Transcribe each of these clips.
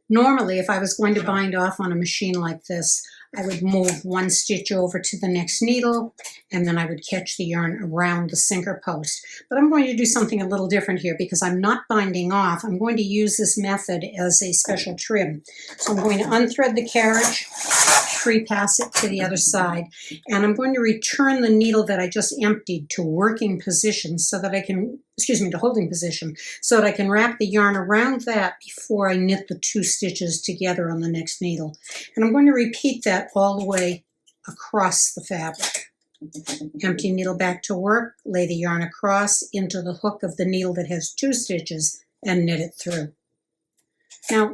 Normally, if I was going to bind off on a machine like this, I would move one stitch over to the next needle, and then I would catch the yarn around the sinker post. But I'm going to do something a little different here because I'm not binding off. I'm going to use this method as a special trim. So I'm going to unthread the carriage, free pass it to the other side, and I'm going to return the needle that I just emptied to working position so that I can, to holding position, so that I can wrap the yarn around that before I knit the 2 stitches together on the next needle. And I'm going to repeat that all the way across the fabric. Empty needle back to work, lay the yarn across into the hook of the needle that has 2 stitches and knit it through. Now,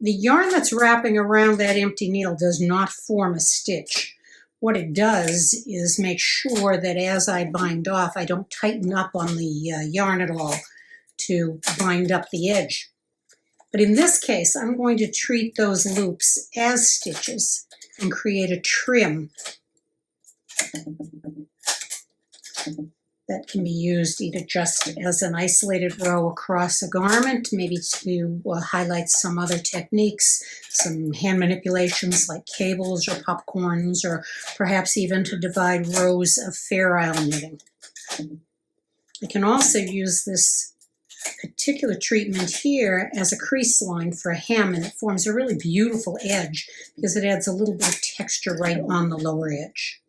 the yarn that's wrapping around that empty needle does not form a stitch. What it does is make sure that as I bind off, I don't tighten up on the yarn at all to bind up the edge. But in this case, I'm going to treat those loops as stitches and create a trim that can be used either just as an isolated row across a garment, maybe to highlight some other techniques, some hand manipulations like cables or popcorns, or perhaps even to divide rows of Fair Isle knitting. I can also use this particular treatment here as a crease line for a hem, and it forms a really beautiful edge because it adds a little bit of texture right on the lower edge.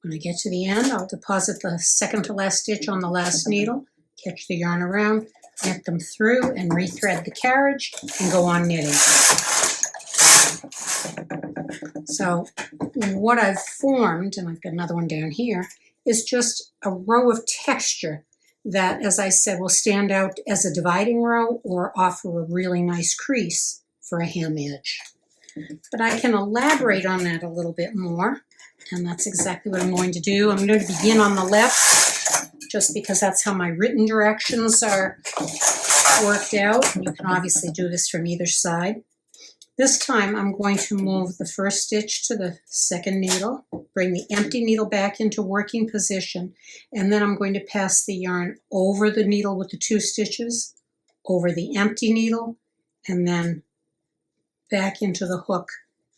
When I get to the end, I'll deposit the second to last stitch on the last needle, catch the yarn around, knit them through, and rethread the carriage and go on knitting. So what I've formed, and I've got another one down here, is just a row of texture that, as I said, will stand out as a dividing row or offer a really nice crease for a hem edge. But I can elaborate on that a little bit more. And that's exactly what I'm going to do. I'm going to begin on the left, just because that's how my written directions are worked out. And you can obviously do this from either side. This time I'm going to move the first stitch to the second needle, bring the empty needle back into working position, and then I'm going to pass the yarn over the needle with the 2 stitches, over the empty needle, and then back into the hook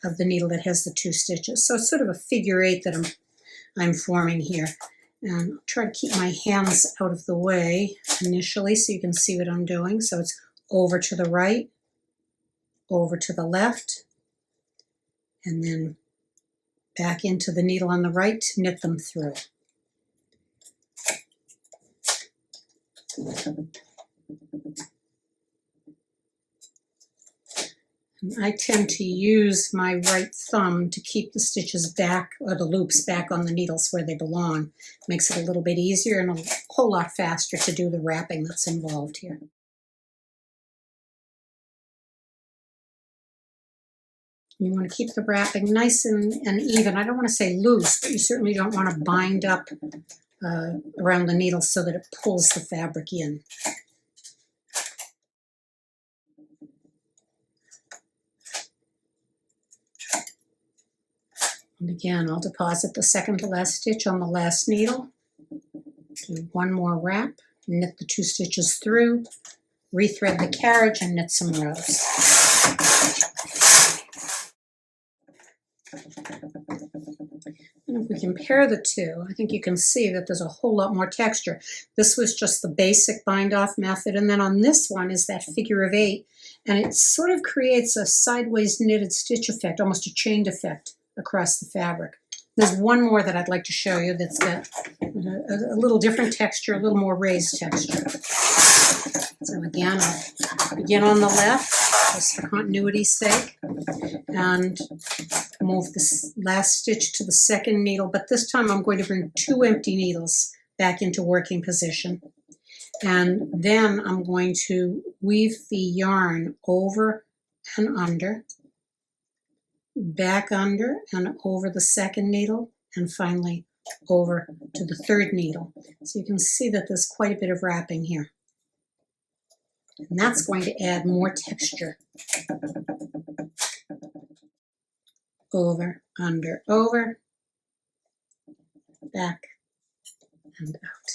of the needle that has the 2 stitches. So it's sort of a figure 8 that I'm forming here. And I'll try to keep my hands out of the way initially so you can see what I'm doing. So it's over to the right, over to the left, and then back into the needle on the right to knit them through. I tend to use my right thumb to keep the stitches back, or the loops back on the needles where they belong. Makes it a little bit easier and a whole lot faster to do the wrapping that's involved here. You want to keep the wrapping nice and even. I don't want to say loose, but you certainly don't want to bind up around the needle so that it pulls the fabric in. And again, I'll deposit the second to last stitch on the last needle, do one more wrap, knit the 2 stitches through, rethread the carriage, and knit some rows. And if we compare the two, I think you can see that there's a whole lot more texture. This was just the basic bind-off method, and then on this one is that figure of 8, and it sort of creates a sideways knitted stitch effect, almost a chained effect across the fabric. There's one more that I'd like to show you that's got a little different texture, a little more raised texture. So again, I'll begin on the left, just for continuity's sake, and move this last stitch to the second needle, but this time I'm going to bring 2 empty needles back into working position. And then I'm going to weave the yarn over and under, back under and over the second needle, and finally over to the third needle. So you can see that there's quite a bit of wrapping here. And that's going to add more texture. Over, under, over, back, and out.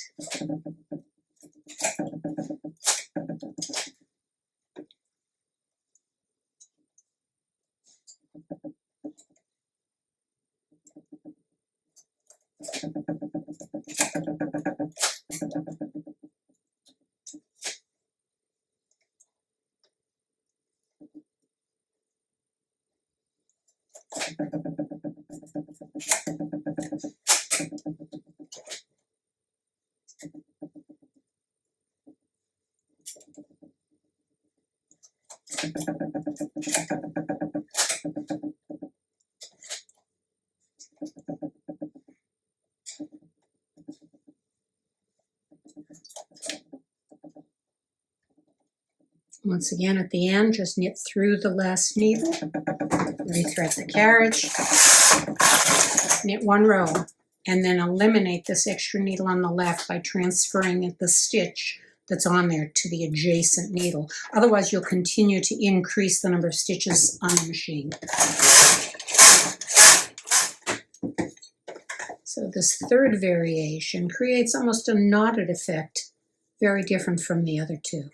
Once again, at the end, just knit through the last needle, rethread the carriage, knit one row, and then eliminate this extra needle on the left by transferring the stitch that's on there to the adjacent needle. Otherwise, you'll continue to increase the number of stitches on the machine. So this third variation creates almost a knotted effect, very different from the other two.